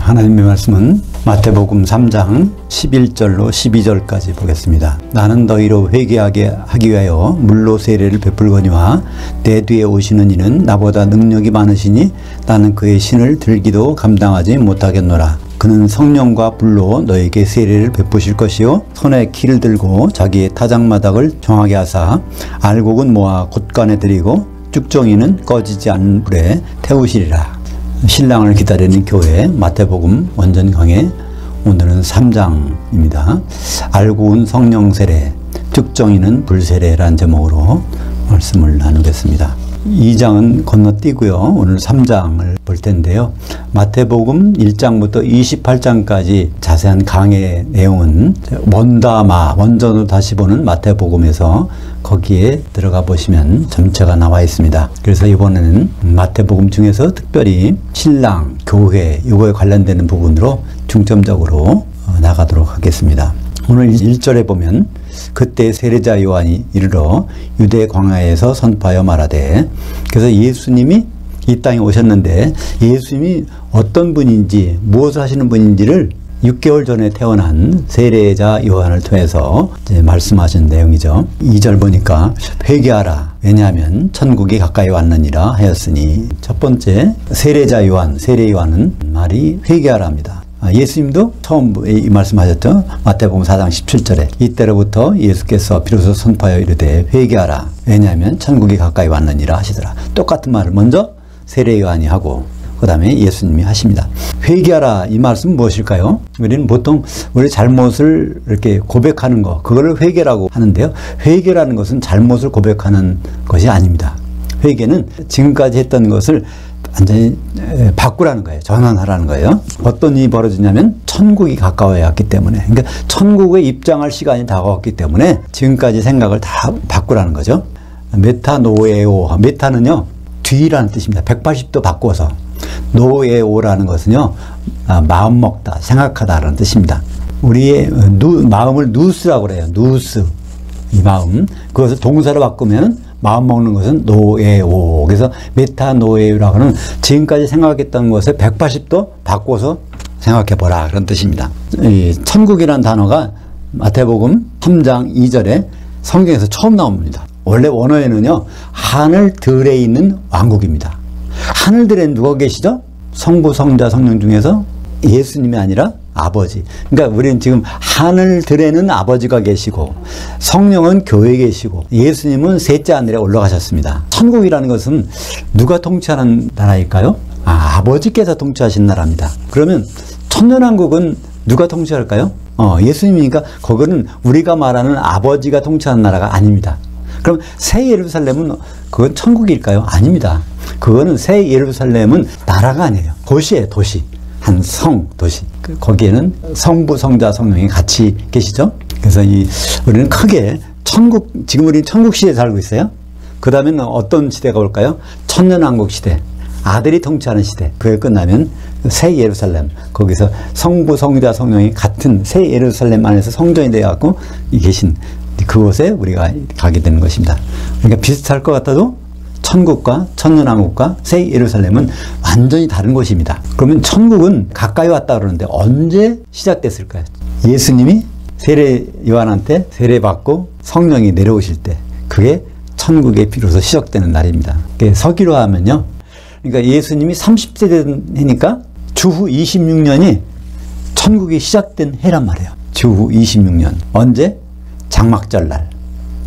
하나님의 말씀은 마태복음 3장 11절로 12절까지 보겠습니다. 나는 너희로 회개하게 하기 위하여 물로 세례를 베풀거니와 내 뒤에 오시는 이는 나보다 능력이 많으시니 나는 그의 신을 들기도 감당하지 못하겠노라. 그는 성령과 불로 너에게 세례를 베푸실 것이요 손에 키를 들고 자기의 타작마닥을 정하게 하사 알곡은 모아 곳간에 들이고 쭉정이는 꺼지지 않는 불에 태우시리라. 신랑을 기다리는 교회 마태복음 원전 강해 오늘은 3장입니다. 알곡은 성령 세례, 쭉정이는 불 세례라는 제목으로 말씀을 나누겠습니다. 2장은 건너뛰고요. 오늘 3장을 볼 텐데요. 마태복음 1장부터 28장까지 자세한 강의 내용은 원전으로 다시 보는 마태복음에서 거기에 들어가 보시면 전체가 나와 있습니다. 그래서 이번에는 마태복음 중에서 특별히 신랑, 교회 이거에 관련되는 부분으로 중점적으로 나가도록 하겠습니다. 오늘 1절에 보면 그때 세례자 요한이 이르러 유대 광야에서 선포하여 말하되, 그래서 예수님이 이 땅에 오셨는데 예수님이 어떤 분인지 무엇을 하시는 분인지를 6개월 전에 태어난 세례자 요한을 통해서 이제 말씀하신 내용이죠. 2절 보니까 회개하라 왜냐하면 천국이 가까이 왔느니라 하였으니, 첫 번째 세례자 요한, 세례 요한은 말이 회개하라 합니다. 예수님도 처음 이 말씀하셨죠. 마태복음 4장 17절에 이때로부터 예수께서 비로소 선포하여 이르되 회개하라 왜냐하면 천국이 가까이 왔느니라 하시더라. 똑같은 말을 먼저 세례 요한이 하고 그 다음에 예수님이 하십니다. 회개하라 이 말씀은 무엇일까요? 우리는 보통 우리 잘못을 이렇게 고백하는 거, 그거를 회개라고 하는데요. 회개라는 것은 잘못을 고백하는 것이 아닙니다. 회개는 지금까지 했던 것을 완전히 바꾸라는 거예요. 전환하라는 거예요. 어떤 일이 벌어지냐면 천국이 가까워야 왔기 때문에, 그러니까 천국에 입장할 시간이 다가왔기 때문에 지금까지 생각을 다 바꾸라는 거죠. 메타노에오, 메타는요 뒤라는 뜻입니다. 180도 바꿔서. 노에오라는 것은요 마음 먹다, 생각하다라는 뜻입니다. 우리의 마음을 누스라고 그래요. 누스, 이 마음, 그것을 동사로 바꾸면 마음 먹는 것은 노에오. 그래서 메타노에오라고 하는 지금까지 생각했던 것을 180도 바꿔서 생각해보라 그런 뜻입니다. 이 천국이라는 단어가 마태복음 3장 2절에 성경에서 처음 나옵니다. 원래 원어에는요 하늘들에 있는 왕국입니다. 하늘들에 누가 계시죠? 성부, 성자, 성령 중에서 예수님이 아니라 아버지. 그러니까 우리는 지금 하늘들에는 아버지가 계시고 성령은 교회에 계시고 예수님은 셋째 하늘에 올라가셨습니다. 천국이라는 것은 누가 통치하는 나라일까요? 아버지께서 통치하신 나라입니다. 그러면 천년왕국은 누가 통치할까요? 예수님이니까 그거는 우리가 말하는 아버지가 통치하는 나라가 아닙니다. 그럼 새 예루살렘은 그건 천국일까요? 아닙니다. 그거는 새 예루살렘은 나라가 아니에요. 도시예요, 도시. 한 성, 도시. 거기에는 성부, 성자, 성령이 같이 계시죠. 그래서 우리는 크게 천국, 지금 우리는 천국 시대에 살고 있어요. 그 다음에는 어떤 시대가 올까요? 천년왕국 시대. 아들이 통치하는 시대. 그게 끝나면 새 예루살렘. 거기서 성부, 성자, 성령이 같은 새 예루살렘 안에서 성전이 되어갖고 계신 그곳에 우리가 가게 되는 것입니다. 그러니까 비슷할 것 같아도 천국과 천년왕국과 새 예루살렘은 완전히 다른 곳입니다. 그러면 천국은 가까이 왔다 그러는데 언제 시작됐을까요? 예수님이 세례 요한한테 세례받고 성령이 내려오실 때, 그게 천국에 비로소 시작되는 날입니다. 서기로 하면요, 그러니까 예수님이 30세 된 해니까 주후 26년이 천국이 시작된 해란 말이에요. 주후 26년. 언제? 장막절날.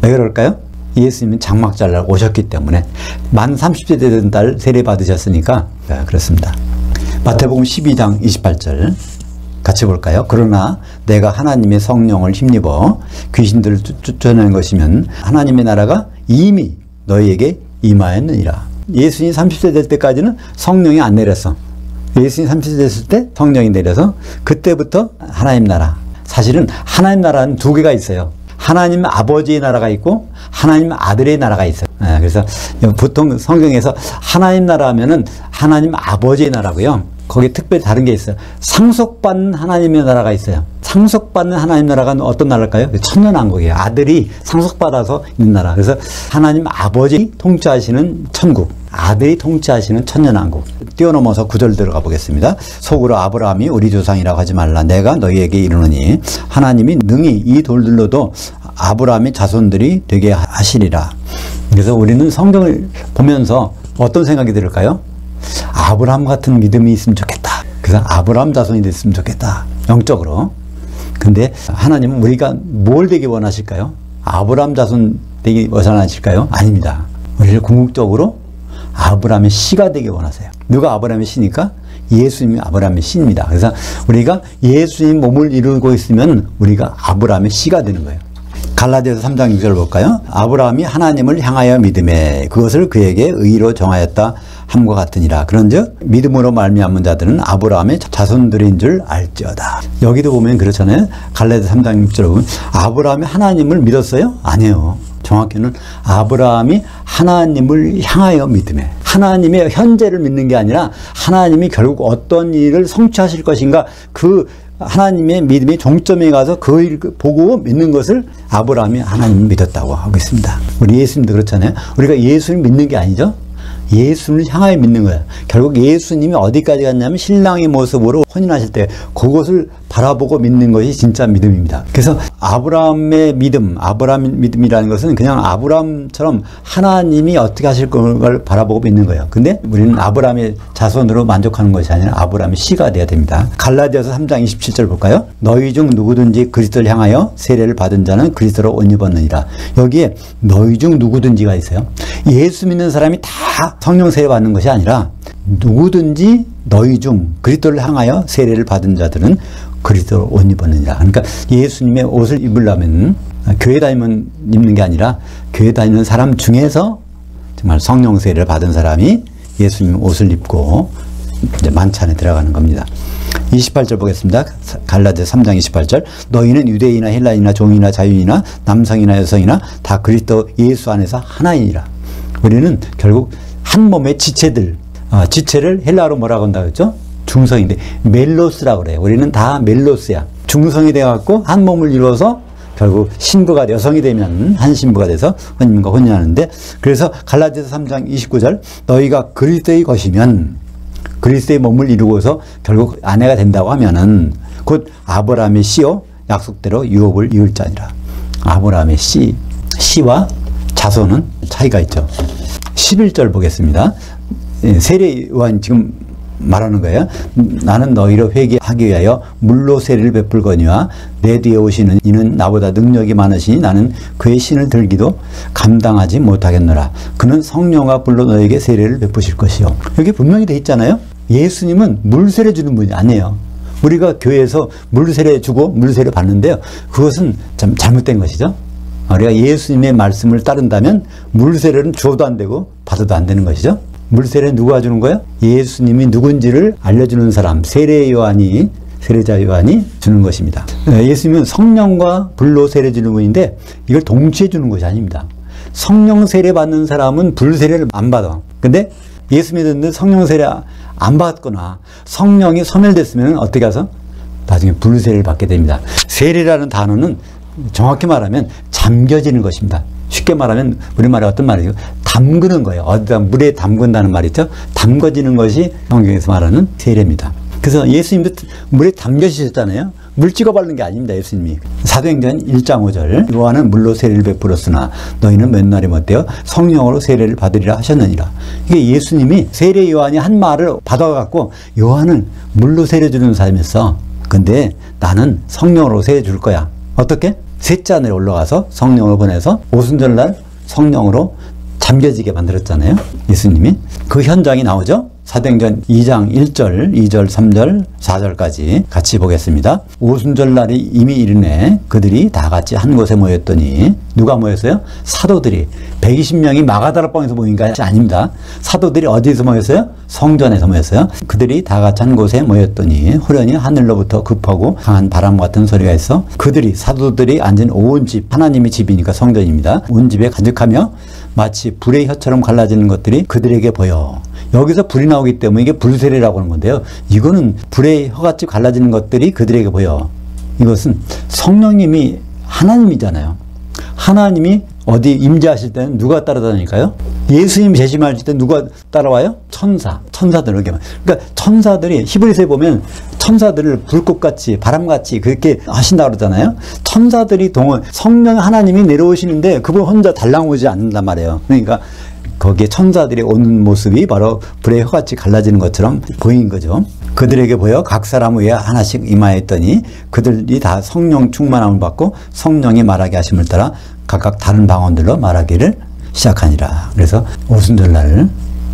왜 그럴까요? 예수님은 장막절날 오셨기 때문에 만 30세 된 달 세례 받으셨으니까 그렇습니다. 마태복음 12장 28절 같이 볼까요? 그러나 내가 하나님의 성령을 힘입어 귀신들을 쫓아내는 것이면 하나님의 나라가 이미 너희에게 임하였느니라. 예수님 30세 될 때까지는 성령이 안 내렸어. 예수님 30세 됐을 때 성령이 내려서 그때부터 하나님 나라. 사실은 하나님 나라는 두 개가 있어요. 하나님 아버지의 나라가 있고 하나님 아들의 나라가 있어요. 그래서 보통 성경에서 하나님 나라 하면은 하나님 아버지의 나라고요. 거기에 특별히 다른 게 있어요. 상속받는 하나님의 나라가 있어요. 상속받는 하나님 나라가 어떤 나라일까요? 천년왕국이에요. 아들이 상속받아서 있는 나라. 그래서 하나님 아버지 통치하시는 천국, 아들이 통치하시는 천년왕국. 뛰어넘어서 9절 들어가 보겠습니다. 속으로 아브라함이 우리 조상이라고 하지 말라. 내가 너희에게 이르노니 하나님이 능히 이 돌들로도 아브라함의 자손들이 되게 하시리라. 그래서 우리는 성경을 보면서 어떤 생각이 들을까요? 아브라함 같은 믿음이 있으면 좋겠다. 그래서 아브라함 자손이 됐으면 좋겠다. 영적으로. 근데 하나님은 우리가 뭘 되기 원하실까요? 아브라함 자손 되기 원하실까요? 아닙니다. 우리를 궁극적으로 아브라함의 씨가 되기 원하세요. 누가 아브라함의 씨니까? 예수님이 아브라함의 씨입니다. 그래서 우리가 예수님 몸을 이루고 있으면 우리가 아브라함의 씨가 되는 거예요. 갈라디아서 3장 6절 볼까요? 아브라함이 하나님을 향하여 믿음에 그것을 그에게 의로 정하였다 함과 같으니라. 그런즉 믿음으로 말미암은 자들은 아브라함의 자손들인 줄 알지어다. 여기도 보면 그렇잖아요. 갈라디아서 3장 6절 보면 아브라함이 하나님을 믿었어요? 아니에요. 정확히는 아브라함이 하나님을 향하여 믿음에, 하나님의 현재를 믿는 게 아니라 하나님이 결국 어떤 일을 성취하실 것인가, 그 하나님의 믿음의 종점에 가서 그 일을 보고 믿는 것을 아브라함이 하나님을 믿었다고 하고 있습니다. 우리 예수님도 그렇잖아요. 우리가 예수를 믿는 게 아니죠. 예수를 향하여 믿는 거예요. 결국 예수님이 어디까지 갔냐면 신랑의 모습으로 혼인하실 때 그것을 바라보고 믿는 것이 진짜 믿음입니다. 그래서 아브라함의 믿음, 아브라함의 믿음이라는 것은 그냥 아브라함처럼 하나님이 어떻게 하실 걸 바라보고 믿는 거예요. 근데 우리는 아브라함의 자손으로 만족하는 것이 아니라 아브라함의 씨가 되어야 됩니다. 갈라디아서 3장 27절 볼까요? 너희 중 누구든지 그리스도를 향하여 세례를 받은 자는 그리스도로 옷 입었느니라. 여기에 너희 중 누구든지가 있어요. 예수 믿는 사람이 다 성령 세례 받는 것이 아니라 누구든지 너희 중 그리스도를 향하여 세례를 받은 자들은 그리스도로 옷 입었느니라. 그러니까 예수님의 옷을 입으려면 교회 다니면 입는 게 아니라 교회 다니는 사람 중에서 정말 성령 세례를 받은 사람이 예수님 옷을 입고 이제 만찬에 들어가는 겁니다. 28절 보겠습니다. 갈라디아서 3장 28절. 너희는 유대인이나 헬라인이나 종이나 자유인이나 남성이나 여성이나 다 그리스도 예수 안에서 하나이니라. 우리는 결국 한 몸의 지체들, 지체를 헬라어로 뭐라고 한다고 했죠? 중성인데 멜로스라고 그래요. 우리는 다 멜로스야. 중성이 돼갖고 한 몸을 이루어서 결국 신부가 여성이 되면 한 신부가 돼서 혼인과 혼인하는데, 그래서 갈라디아서 3장 29절 너희가 그리스도의 것이면, 그리스도의 몸을 이루고서 결국 아내가 된다고 하면은 곧 아브라함의 씨요 약속대로 유업을 이을 자니라. 아브라함의 씨와 자손은 차이가 있죠. 11절 보겠습니다. 세례 요한 지금 말하는 거예요. 나는 너희로 회개하기 위하여 물로 세례를 베풀거니와 내 뒤에 오시는 이는 나보다 능력이 많으시니 나는 그의 신을 들기도 감당하지 못하겠노라. 그는 성령과 불로 너에게 세례를 베푸실 것이요. 여기 분명히 돼 있잖아요. 예수님은 물 세례 주는 분이 아니에요. 우리가 교회에서 물 세례 주고 물 세례 받는데요. 그것은 참 잘못된 것이죠. 우리가 예수님의 말씀을 따른다면 물 세례는 주어도 안 되고 받아도 안 되는 것이죠. 물 세례는 누가 주는 거예요? 예수님이 누군지를 알려주는 사람, 세례자 요한이 주는 것입니다. 예수님은 성령과 불로 세례 주는 분인데 이걸 동시에 주는 것이 아닙니다. 성령 세례 받는 사람은 불 세례를 안 받아. 근데 예수 믿었는데 성령 세례 안 받거나 성령이 소멸됐으면 어떻게 해서 나중에 불 세례를 받게 됩니다. 세례라는 단어는 정확히 말하면 잠겨지는 것입니다. 쉽게 말하면 우리말에 어떤 말이죠? 담그는 거예요. 어디다 물에 담근다는 말이죠. 담궈지는 것이 성경에서 말하는 세례입니다. 그래서 예수님도 물에 담겨지셨잖아요. 물 찍어 바르는 게 아닙니다. 예수님이. 사도행전 1장 5절 요한은 물로 세례를 베풀었으나 너희는 몇 날이 못되어 성령으로 세례를 받으리라 하셨느니라. 이게 예수님이 세례 요한이 한 말을 받아갖고 요한은 물로 세례 주는 사람이었어. 근데 나는 성령으로 세례 줄 거야. 어떻게? 셋째 하늘에 올라가서 성령을 보내서 오순절날 성령으로 잠겨지게 만들었잖아요. 예수님이. 그 현장이 나오죠. 사도행전 2장 1절, 2절, 3절, 4절까지 같이 보겠습니다. 오순절날이 이미 이르네 그들이 다 같이 한 곳에 모였더니 누가 모였어요? 사도들이 120명이 마가다라방에서 모인 게 아닙니다. 사도들이 어디에서 모였어요? 성전에서 모였어요. 그들이 다 같이 한 곳에 모였더니 후련히 하늘로부터 급하고 강한 바람 같은 소리가 있어 그들이 사도들이 앉은 온 집, 하나님의 집이니까 성전입니다. 온 집에 가득하며 마치 불의 혀처럼 갈라지는 것들이 그들에게 보여. 여기서 불이 나오기 때문에 이게 불세례라고 하는 건데요. 이거는 불의 혀같이 갈라지는 것들이 그들에게 보여. 이것은 성령님이 하나님이잖아요. 하나님이 어디 임재하실 때는 누가 따라다니까요? 예수님 재림하실 때 누가 따라와요? 천사들. 그러니까 천사들이 히브리서에 보면 천사들을 불꽃같이 바람같이 그렇게 하신다 그러잖아요. 천사들이 성령 하나님이 내려오시는데 그분 혼자 달랑 오지 않는단 말이에요. 그러니까 거기에 천사들이 오는 모습이 바로 불의 혀같이 갈라지는 것처럼 보인 거죠. 그들에게 보여 각 사람 위에 하나씩 임하였더니 그들이 다 성령 충만함을 받고 성령이 말하게 하심을 따라 각각 다른 방언들로 말하기를 시작하니라. 그래서 오순절날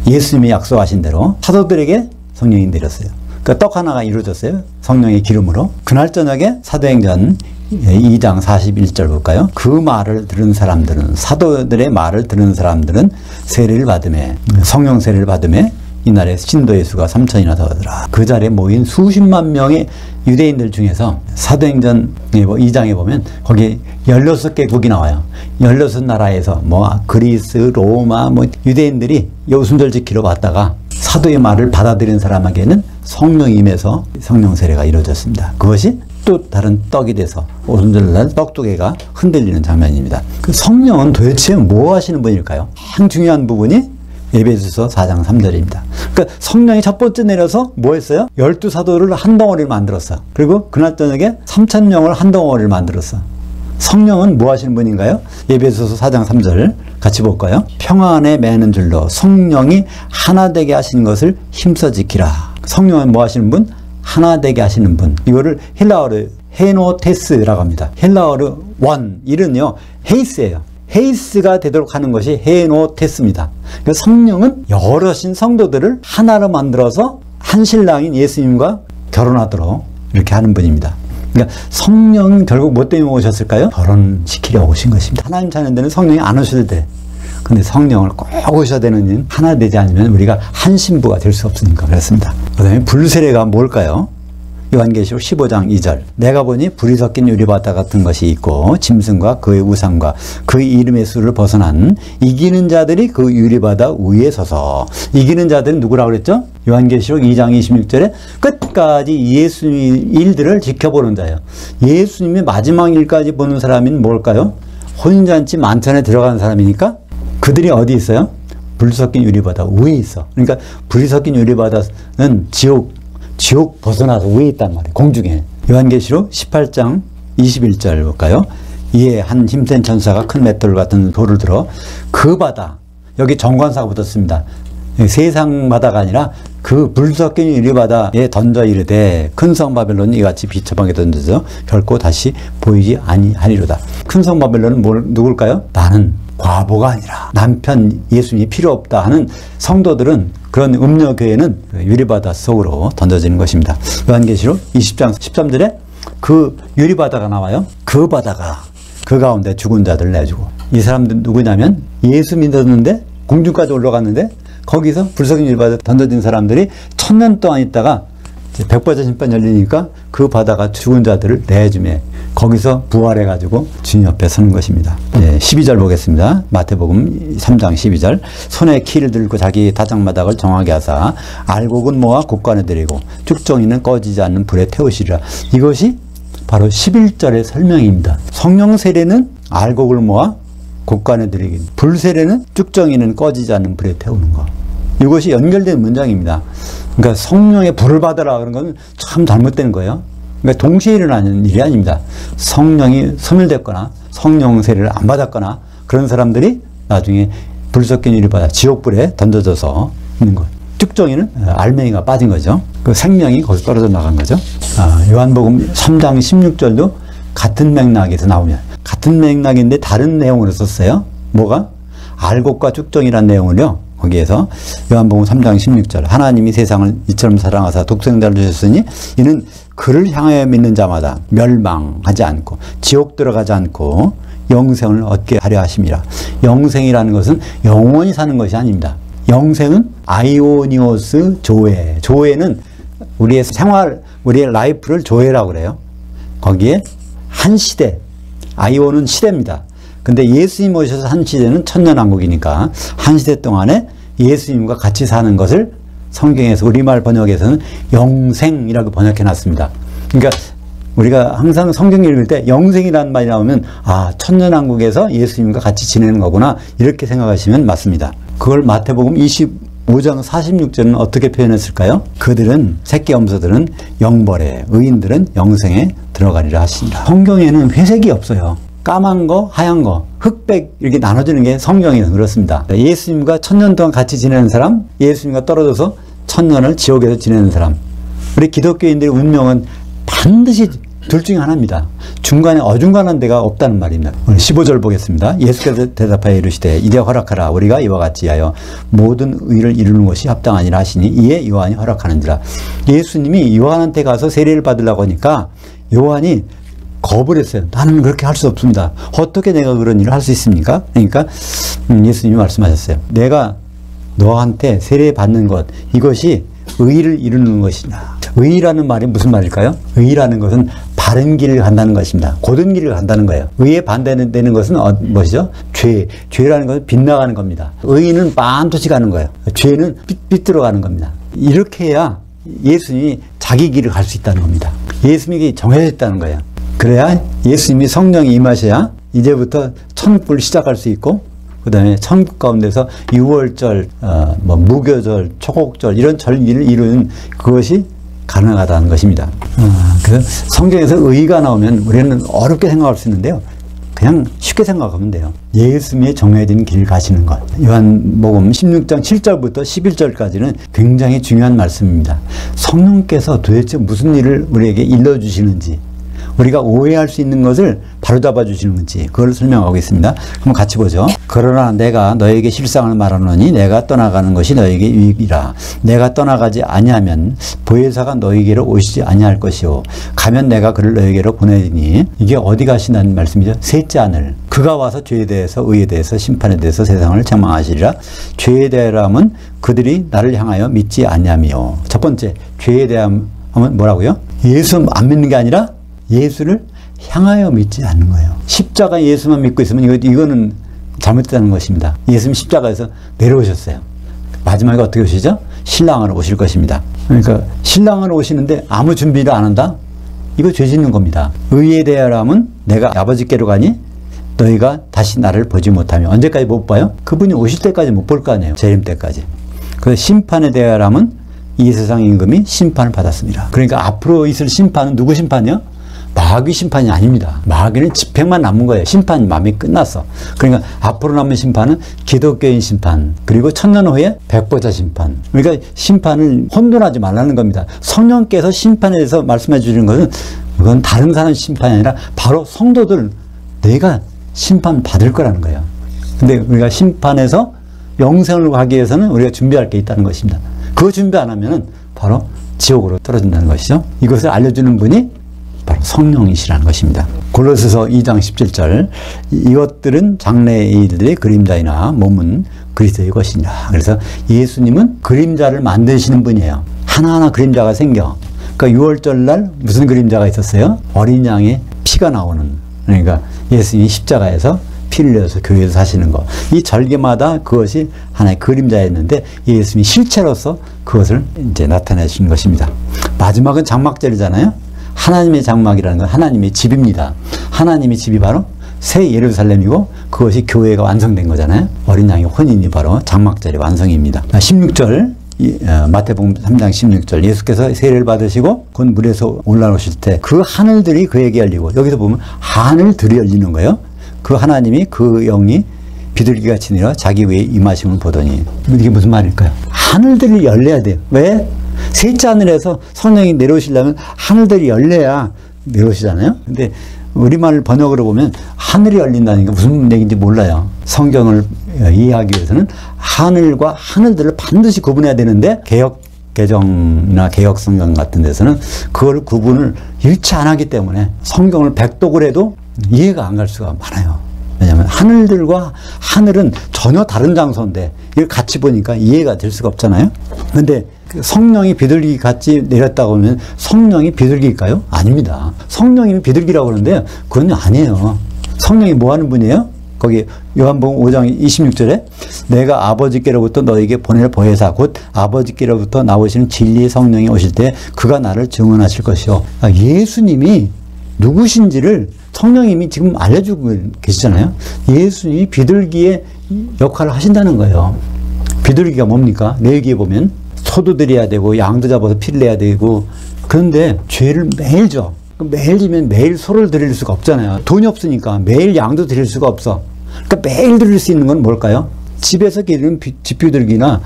예수님이 약속하신 대로 사도들에게 성령이 내렸어요. 그러니까 떡 하나가 이루어졌어요. 성령의 기름으로. 그날 저녁에 사도행전 2장 41절 볼까요? 그 말을 들은 사람들은, 사도들의 말을 들은 사람들은 세례를 받으매, 성령 세례를 받으매 이날에 신도의 수가 3,000이나 더하더라. 그 자리에 모인 수십만 명의 유대인들 중에서 사도행전 2장에 보면 거기에 16개국이 나와요. 16나라에서 그리스, 로마, 유대인들이 오순절 지키러 왔다가 사도의 말을 받아들인 사람에게는 성령이 임해서 성령 세례가 이루어졌습니다. 그것이 또 다른 떡이 돼서 오순절날 떡두개가 흔들리는 장면입니다. 그 성령은 도대체 뭐 하시는 분일까요? 가장 중요한 부분이 에베소서 4장 3절입니다. 그러니까 성령이 첫 번째 내려서 뭐 했어요? 12사도를 한 덩어리를 만들었어. 그리고 그날 저녁에 3,000명을 한 덩어리를 만들었어. 성령은 뭐 하시는 분인가요? 에베소서 4장 3절 같이 볼까요? 평화 안에 매는 줄로 성령이 하나 되게 하시는 것을 힘써 지키라. 성령은 뭐 하시는 분? 하나 되게 하시는 분. 이거를 헬라어로 헤노테스라고 합니다. 헬라어로 원, 이는요 헤이스예요. 헤이스가 되도록 하는 것이 헤노테스입니다. 그러니까 성령은 여럿인 성도들을 하나로 만들어서 한 신랑인 예수님과 결혼하도록 이렇게 하는 분입니다. 그러니까 성령 결국 뭐 때문에 오셨을까요? 결혼시키려 오신 것입니다. 하나님 찾는 데는 성령이 안 오셔도 돼. 근데 성령을 꼭 오셔야 되는 일, 하나 되지 않으면 우리가 한 신부가 될 수 없으니까 그렇습니다. 그 다음에 불세례가 뭘까요? 요한계시록 15장 2절. 내가 보니 불이 섞인 유리바다 같은 것이 있고 짐승과 그의 우상과 그의 이름의 수를 벗어난 이기는 자들이 그 유리바다 위에 서서. 이기는 자들은 누구라고 그랬죠? 요한계시록 2장 26절에 끝까지 예수님의 일들을 지켜보는 자예요. 예수님의 마지막 일까지 보는 사람이 뭘까요? 혼인잔치 만찬에 들어가는 사람이니까 그들이 어디 있어요? 불 섞인 유리바다 위에 있어. 그러니까 불이 섞인 유리바다는 지옥 벗어나서 위에 있단 말이에요. 공중에. 요한계시록 18장 21절 볼까요? 이에 한 힘센 천사가 큰 맷돌 같은 돌을 들어 그 바다, 여기 정관사가 붙었습니다. 세상 바다가 아니라 그 불 섞인 유리바다에 던져 이르되 큰 성 바벨론이 이같이 비참하게 던져져 결코 다시 보이지 아니하리로다. 큰 성 바벨론은 누굴까요? 나는 과부가 아니라 남편 예수님이 필요 없다 하는 성도들은, 그런 음녀교회는 유리바다 속으로 던져지는 것입니다. 요한계시록 20장 13절에 그 유리바다가 나와요. 그 바다가 그 가운데 죽은 자들을 내주고, 이 사람들 누구냐면 예수 믿었는데 공중까지 올라갔는데 거기서 불석인 유리바다 던져진 사람들이 1000년 동안 있다가 백보자 심판 열리니까 그 바다가 죽은 자들을 내주매 거기서 부활해가지고 주님 옆에 서는 것입니다. 12절 보겠습니다. 마태복음 3장 12절. 손에 키를 들고 자기 다장마닥을 정하게 하사 알곡은 모아 곡간에 들이고 쭉정이는 꺼지지 않는 불에 태우시리라. 이것이 바로 11절의 설명입니다. 성령 세례는 알곡을 모아 곡간에 들이기, 불 세례는 쭉정이는 꺼지지 않는 불에 태우는 것. 이것이 연결된 문장입니다. 그러니까 성령의 불을 받아라 그런 건 참 잘못된 거예요. 그러니까 동시에 일어나는 일이 아닙니다. 성령이 소멸됐거나 성령 세례를 안 받았거나 그런 사람들이 나중에 불 섞인 유리바다 지옥불에 던져져서 있는 거예요. 쭉정이는 알맹이가 빠진 거죠. 그 생명이 거기서 떨어져 나간 거죠. 요한복음 3장 16절도 같은 맥락에서 나오면, 같은 맥락인데 다른 내용으로 썼어요. 뭐가? 알곡과 쭉정이라는 내용을요. 거기에서 요한복음 3장 16절. 하나님이 세상을 이처럼 사랑하사 독생자를 주셨으니 이는 그를 향하여 믿는 자마다 멸망하지 않고 지옥 들어가지 않고 영생을 얻게 하려 하심이라. 영생이라는 것은 영원히 사는 것이 아닙니다. 영생은 아이오니오스 조회. 조회는 우리의 생활, 우리의 라이프를 조회라고 그래요. 거기에 한 시대, 아이오는 시대입니다. 근데 예수님 오셔서 한 시대는 천년왕국이니까 한 시대 동안에 예수님과 같이 사는 것을 성경에서 우리말 번역에서는 영생이라고 번역해 놨습니다. 그러니까 우리가 항상 성경 읽을 때 영생이라는 말이 나오면 아, 천년왕국에서 예수님과 같이 지내는 거구나 이렇게 생각하시면 맞습니다. 그걸 마태복음 25장 46절은 어떻게 표현했을까요? 그들은 새끼 염소들은 영벌에 의인들은 영생에 들어가리라 하시니라. 성경에는 회색이 없어요. 까만 거, 하얀 거, 흑백 이렇게 나눠지는 게 성경에는 그렇습니다. 예수님과 천년 동안 같이 지내는 사람, 예수님과 떨어져서 천년을 지옥에서 지내는 사람. 우리 기독교인들의 운명은 반드시 둘 중에 하나입니다. 중간에 어중간한 데가 없다는 말입니다. 15절 보겠습니다. 예수께서 대답하여 이르시되 이제 허락하라. 우리가 이와 같이 하여 모든 의를 이루는 것이 합당하니라 하시니 이에 요한이 허락하는지라. 예수님이 요한한테 가서 세례를 받으려고 하니까 요한이 거부를 했어요. 나는 그렇게 할 수 없습니다. 어떻게 내가 그런 일을 할 수 있습니까? 그러니까 예수님이 말씀하셨어요. 내가 너한테 세례 받는 것 이것이 의를 이루는 것이냐. 의라는 말이 무슨 말일까요? 의라는 것은 바른 길을 간다는 것입니다. 고든 길을 간다는 거예요. 의에 반대되는 것은 무엇이죠? 죄라는 것은 빗나가는 겁니다. 의는 반드시 가는 거예요. 죄는 삐뚤어 가는 겁니다. 이렇게 해야 예수님이 자기 길을 갈 수 있다는 겁니다. 예수님이 정해져 있다는 거예요. 그래야 예수님이 성령이 임하셔야 이제부터 천국을 시작할 수 있고 그 다음에 천국 가운데서 유월절, 무교절, 초곡절 이런 절기를 이루는 그것이 가능하다는 것입니다. 그래서 성경에서 의가 나오면 우리는 어렵게 생각할 수 있는데요. 그냥 쉽게 생각하면 돼요. 예수님의 정해진 길 가시는 것. 요한복음 16장 7절부터 11절까지는 굉장히 중요한 말씀입니다. 성령께서 도대체 무슨 일을 우리에게 일러주시는지 우리가 오해할 수 있는 것을 바로잡아 주시는 건지 그걸 설명하고 있습니다. 한번 같이 보죠. 그러나 내가 너에게 실상을 말하노니 내가 떠나가는 것이 너에게 유익이라. 내가 떠나가지 아니하면 보혜사가 너에게로 오시지 아니할 것이요 가면 내가 그를 너에게로 보내리니. 이게 어디 가신다는 말씀이죠? 셋째 하늘. 그가 와서 죄에 대해서 의에 대해서 심판에 대해서 세상을 책망하시리라. 죄에 대하면 그들이 나를 향하여 믿지 아니하며. 첫 번째 죄에 대하면 뭐라고요? 예수 안 믿는 게 아니라 예수를 향하여 믿지 않는 거예요. 십자가 예수만 믿고 있으면 이거는 잘못됐다는 것입니다. 예수님 십자가에서 내려오셨어요. 마지막에 어떻게 오시죠? 신랑으로 오실 것입니다. 그러니까 신랑으로 오시는데 아무 준비를 안 한다? 이거 죄 짓는 겁니다. 의에 대하라면 내가 아버지께로 가니 너희가 다시 나를 보지 못하며. 언제까지 못 봐요? 그분이 오실 때까지 못 볼 거 아니에요. 재림 때까지. 그래서 심판에 대하라면 이 세상 임금이 심판을 받았습니다. 그러니까 앞으로 있을 심판은 누구 심판이요? 마귀 심판이 아닙니다. 마귀는 집행만 남은 거예요. 심판이 마음이 끝났어. 그러니까 앞으로 남은 심판은 기독교인 심판, 그리고 천년 후에 백보자 심판. 그러니까 심판을 혼돈하지 말라는 겁니다. 성령께서 심판에 대해서 말씀해 주시는 것은 그건 다른 사람 심판이 아니라 바로 성도들 내가 심판 받을 거라는 거예요. 근데 우리가 심판에서 영생을 가기 위해서는 우리가 준비할 게 있다는 것입니다. 그거 준비 안 하면은 바로 지옥으로 떨어진다는 것이죠. 이것을 알려주는 분이 바로 성령이시라는 것입니다. 골로새서 2장 17절 이것들은 장래의 일들의 그림자이나 몸은 그리스도의 것이니라. 그래서 예수님은 그림자를 만드시는 분이에요. 하나하나 그림자가 생겨. 그러니까 6월절 날 무슨 그림자가 있었어요? 어린 양의 피가 나오는. 그러니까 예수님이 십자가에서 피를 흘려서 교회에서 사시는 것. 이 절기마다 그것이 하나의 그림자였는데 예수님이 실체로서 그것을 이제 나타내시는 것입니다. 마지막은 장막절이잖아요. 하나님의 장막이라는 건 하나님의 집입니다. 하나님의 집이 바로 새 예루살렘이고 그것이 교회가 완성된 거잖아요. 어린 양의 혼인이 바로 장막절의 완성입니다. 16절 마태복음 3장 16절 예수께서 세례를 받으시고 곧 물에서 올라오실 때 그 하늘들이 그에게 열리고 여기서 보면 하늘들이 열리는 거예요. 그 하나님이 그 영이 비둘기같이 내려 자기 위에 임하심을 보더니 이게 무슨 말일까요? 하늘들이 열려야 돼요. 왜? 셋째 하늘에서 성령이 내려오시려면 하늘들이 열려야 내려오시잖아요. 근데 우리말 번역으로 보면 하늘이 열린다는 게 무슨 얘기인지 몰라요. 성경을 이해하기 위해서는 하늘과 하늘들을 반드시 구분해야 되는데 개역 개정이나 개역 성경 같은 데서는 그걸 구분을 일치 안 하기 때문에 성경을 백독을 해도 이해가 안 갈 수가 많아요. 왜냐하면 하늘들과 하늘은 전혀 다른 장소인데 이걸 같이 보니까 이해가 될 수가 없잖아요. 근데 성령이 비둘기 같이 내렸다고 하면 성령이 비둘기일까요? 아닙니다. 성령이 비둘기라고 하는데요. 그건 아니에요. 성령이 뭐 하는 분이에요? 거기 요한복음 5장 26절에 내가 아버지께로부터 너에게 보낼 보혜사 곧 아버지께로부터 나오시는 진리의 성령이 오실 때 그가 나를 증언하실 것이요. 예수님이 누구신지를 성령님이 지금 알려주고 계시잖아요. 예수님이 비둘기의 역할을 하신다는 거예요. 비둘기가 뭡니까? 레위기에 보면 소도 드려야 되고 양도 잡아서 피를 내야 되고, 그런데 죄를 매일 져. 매일 지면 매일 소를 드릴 수가 없잖아요. 돈이 없으니까 매일 양도 드릴 수가 없어. 그러니까 매일 드릴 수 있는 건 뭘까요? 집에서 기르는 집비둘기나,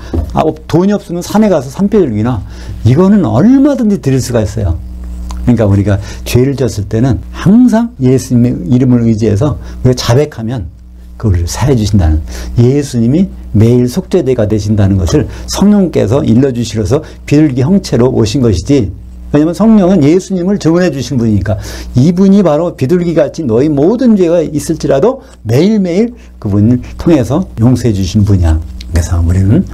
돈이 없으면 산에 가서 산비둘기나, 이거는 얼마든지 드릴 수가 있어요. 그러니까 우리가 죄를 졌을 때는 항상 예수님의 이름을 의지해서 우리가 자백하면 그걸 사해 주신다는, 예수님이 매일 속죄대가 되신다는 것을 성령께서 일러주시려서 비둘기 형체로 오신 것이지, 왜냐하면 성령은 예수님을 증언해 주신 분이니까, 이분이 바로 비둘기같이 너희 모든 죄가 있을지라도 매일매일 그분을 통해서 용서해 주신 분이야. 그래서 우리는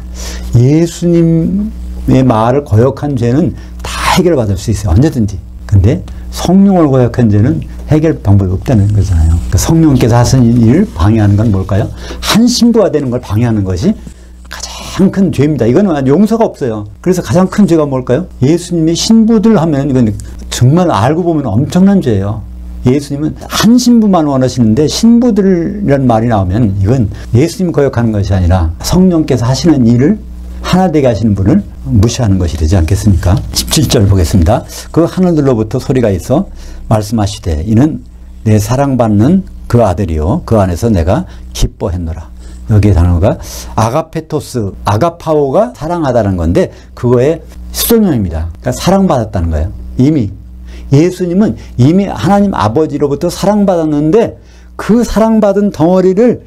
예수님의 말을 거역한 죄는 다 해결받을 수 있어요. 언제든지. 근데 성령을 거역한 죄는 해결 방법이 없다는 거잖아요. 그러니까 성령께서 하신 일을 방해하는 건 뭘까요? 한 신부가 되는 걸 방해하는 것이 가장 큰 죄입니다. 이거는 용서가 없어요. 그래서 가장 큰 죄가 뭘까요? 예수님이 신부들 하면 이건 정말 알고 보면 엄청난 죄예요. 예수님은 한 신부만 원하시는데 신부들이라는 말이 나오면 이건 예수님 거역하는 것이 아니라 성령께서 하시는 일을 하나 되게 하시는 분을 무시하는 것이 되지 않겠습니까? 17절 보겠습니다. 그 하늘들로부터 소리가 있어 말씀하시되 이는 내 사랑받는 그 아들이요 그 안에서 내가 기뻐했노라. 여기에 단어가 아가페토스, 아가파오가 사랑하다는 건데 그거의 수동형입니다. 그러니까 사랑받았다는 거예요. 이미 예수님은 이미 하나님 아버지로부터 사랑받았는데 그 사랑받은 덩어리를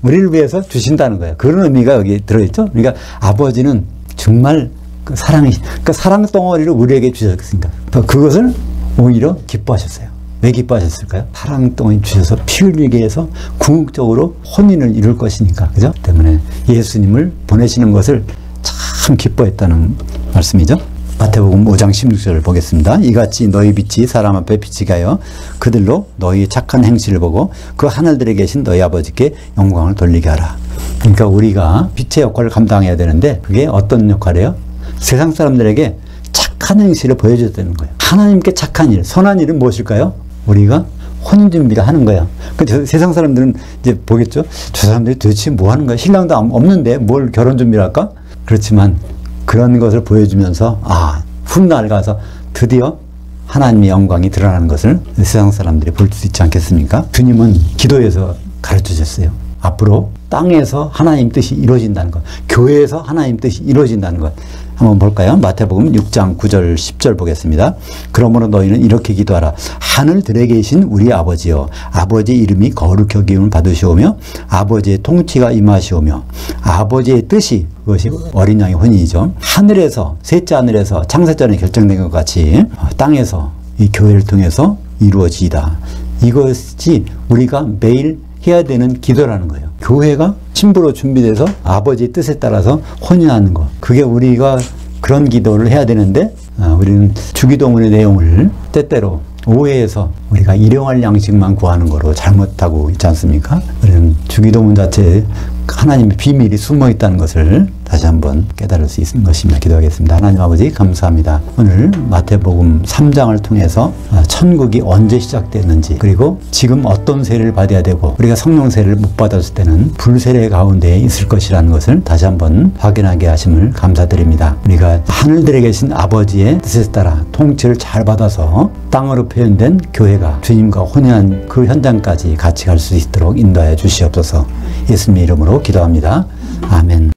우리를 위해서 주신다는 거예요. 그런 의미가 여기 들어있죠. 그러니까 아버지는 정말 그 그러니까 사랑 덩어리를 우리에게 주셨으니까 그것을 오히려 기뻐하셨어요. 왜 기뻐하셨을까요? 사랑 덩어리 주셔서 피 흘리게 해서 궁극적으로 혼인을 이룰 것이니까. 그죠? 때문에 예수님을 보내시는 것을 참 기뻐했다는 말씀이죠. 마태복음 5장 16절을 보겠습니다. 이같이 너희 빛이 사람 앞에 비치게 하여 그들로 너희 착한 행실을 보고 그 하늘들에 계신 너희 아버지께 영광을 돌리게 하라. 그러니까 우리가 빛의 역할을 감당해야 되는데 그게 어떤 역할이에요? 세상 사람들에게 착한 행실을 보여줘야 되는 거예요. 하나님께 착한 일, 선한 일은 무엇일까요? 우리가 혼인 준비를 하는 거야. 세상 사람들은 이제 보겠죠? 저 사람들이 도대체 뭐 하는 거야? 신랑도 없는데 뭘 결혼 준비를 할까? 그렇지만 그런 것을 보여주면서 훗날 가서 드디어 하나님의 영광이 드러나는 것을 세상 사람들이 볼 수 있지 않겠습니까? 주님은 기도에서 가르쳐 주셨어요. 앞으로 땅에서 하나님 뜻이 이루어진다는 것, 교회에서 하나님 뜻이 이루어진다는 것. 한번 볼까요? 마태복음 6장 9절 10절 보겠습니다. 그러므로 너희는 이렇게 기도하라. 하늘들에 계신 우리 아버지여, 아버지의 이름이 거룩히 여김을 받으시오며 아버지의 통치가 임하시오며 아버지의 뜻이, 그것이 어린 양의 혼인이죠, 하늘에서, 셋째 하늘에서 창세전에 결정된 것 같이 땅에서 이 교회를 통해서 이루어지이다. 이것이 우리가 매일 해야 되는 기도라는 거예요. 교회가 신부로 준비돼서 아버지의 뜻에 따라서 혼인하는 것. 그게 우리가 그런 기도를 해야 되는데 우리는 주기도문의 내용을 때때로 오해해서 우리가 일용할 양식만 구하는 거로 잘못하고 있지 않습니까? 우리는 주기도문 자체에 하나님의 비밀이 숨어 있다는 것을 다시 한번 깨달을 수 있는 것입니다. 기도하겠습니다. 하나님 아버지 감사합니다. 오늘 마태복음 3장을 통해서 천국이 언제 시작됐는지, 그리고 지금 어떤 세례를 받아야 되고 우리가 성령 세례를 못 받았을 때는 불세례 가운데 있을 것이라는 것을 다시 한번 확인하게 하심을 감사드립니다. 우리가 하늘들에 계신 아버지의 뜻에 따라 통치를 잘 받아서 땅으로 표현된 교회가 주님과 혼인한 그 현장까지 같이 갈 수 있도록 인도하여 주시옵소서. 예수님의 이름으로 기도합니다. 아멘.